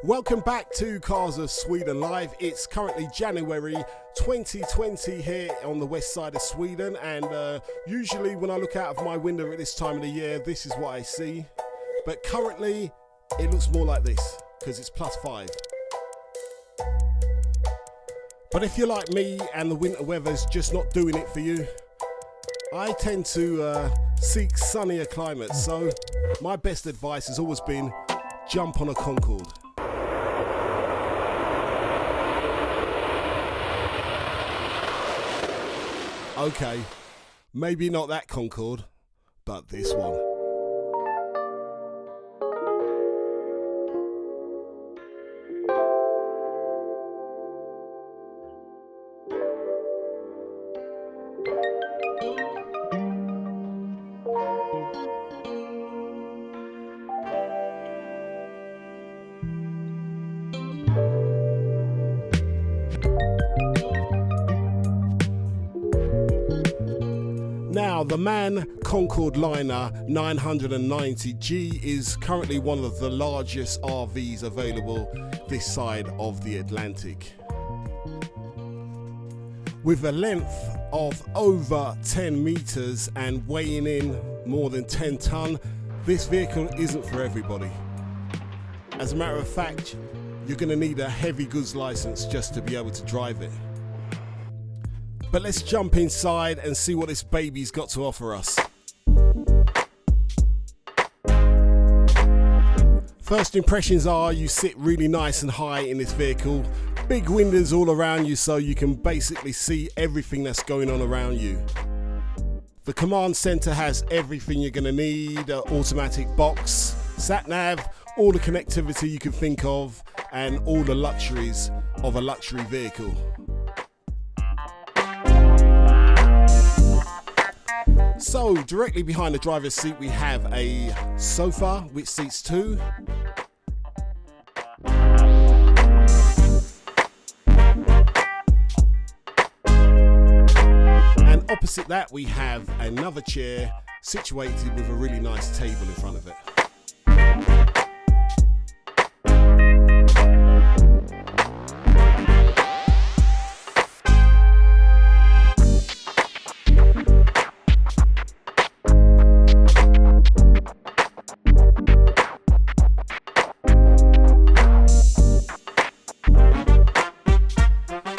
Welcome back to Cars of Sweden Live. It's currently January 2020 here on the west side of Sweden, and usually when I look out of my window at this time of the year, this is what I see. But currently it looks more like this because it's +5. But if you're like me and the winter weather's just not doing it for you, I tend to seek sunnier climates. So my best advice has always been jump on a Concorde. Okay, maybe not that Concorde, but this one. Now, the MAN Concorde Liner 990G is currently one of the largest RVs available this side of the Atlantic. With a length of over 10 meters and weighing in more than 10 ton, this vehicle isn't for everybody. As a matter of fact, you're going to need a heavy goods license just to be able to drive it. But let's jump inside and see what this baby's got to offer us. First impressions are you sit really nice and high in this vehicle. Big windows all around you so you can basically see everything that's going on around you. The command center has everything you're going to need, automatic box, sat nav, all the connectivity you can think of, and all the luxuries of a luxury vehicle. So directly behind the driver's seat we have a sofa which seats 2. And opposite that we have another chair situated with a really nice table in front of it.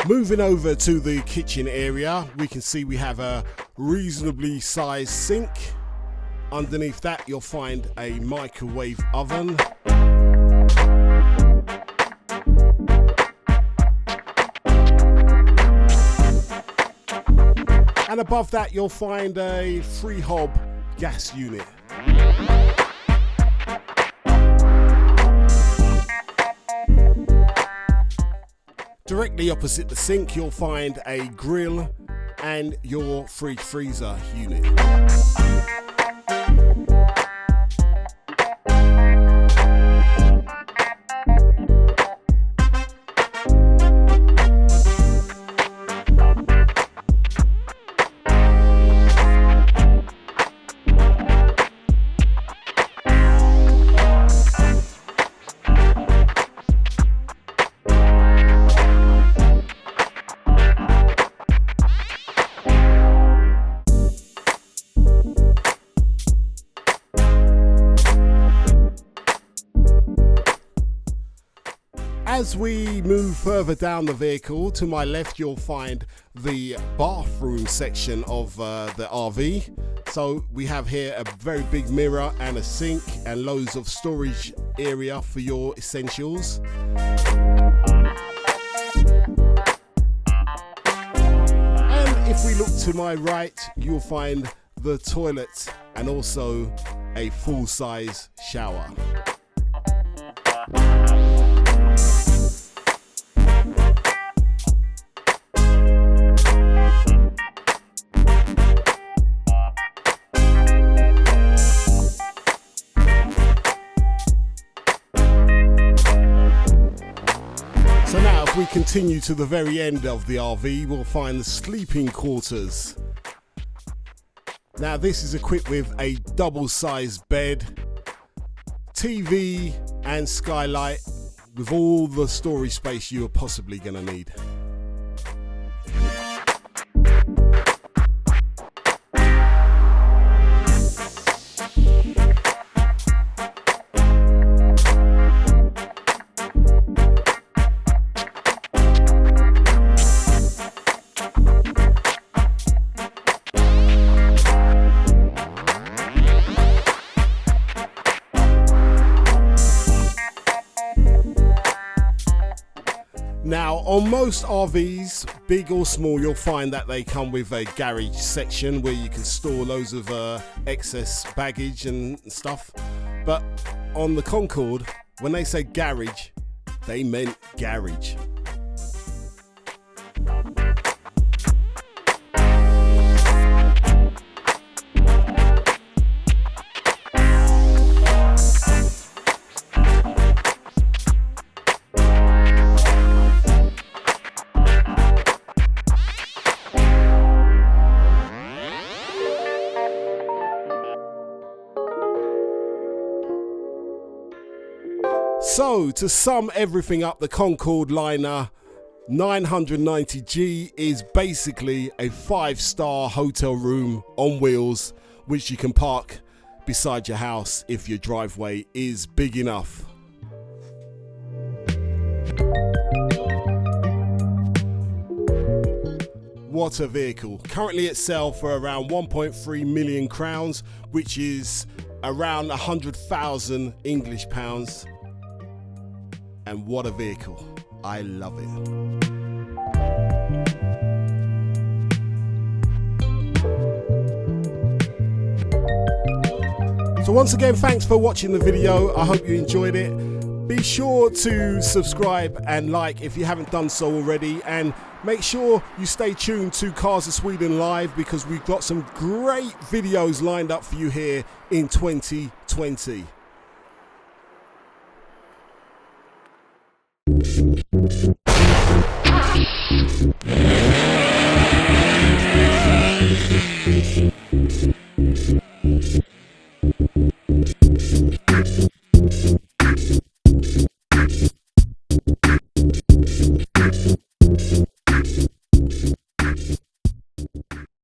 Moving over to the kitchen area, we can see we have a reasonably sized sink. Underneath that you'll find a microwave oven. And above that you'll find a 3-hob gas unit. Directly opposite the sink you'll find a grill and your fridge freezer unit. As we move further down the vehicle, to my left you'll find the bathroom section of the RV. So we have here a very big mirror and a sink and loads of storage area for your essentials. And if we look to my right, you'll find the toilet and also a full-size shower. So now if we continue to the very end of the RV, we'll find the sleeping quarters. Now this is equipped with a double-sized bed, TV and skylight with all the storage space you are possibly going to need. Now, on most RVs, big or small, you'll find that they come with a garage section where you can store loads of excess baggage and stuff. But on the Concorde, when they say garage, they meant garage. So, to sum everything up, the Concorde Liner 990G is basically a 5-star hotel room on wheels, which you can park beside your house if your driveway is big enough. What a vehicle. Currently it sells for around 1.3 million crowns, which is around 100,000 English pounds. And what a vehicle. I love it. So once again, thanks for watching the video. I hope you enjoyed it. Be sure to subscribe and like if you haven't done so already, and make sure you stay tuned to Cars of Sweden Live, because we've got some great videos lined up for you here in 2020.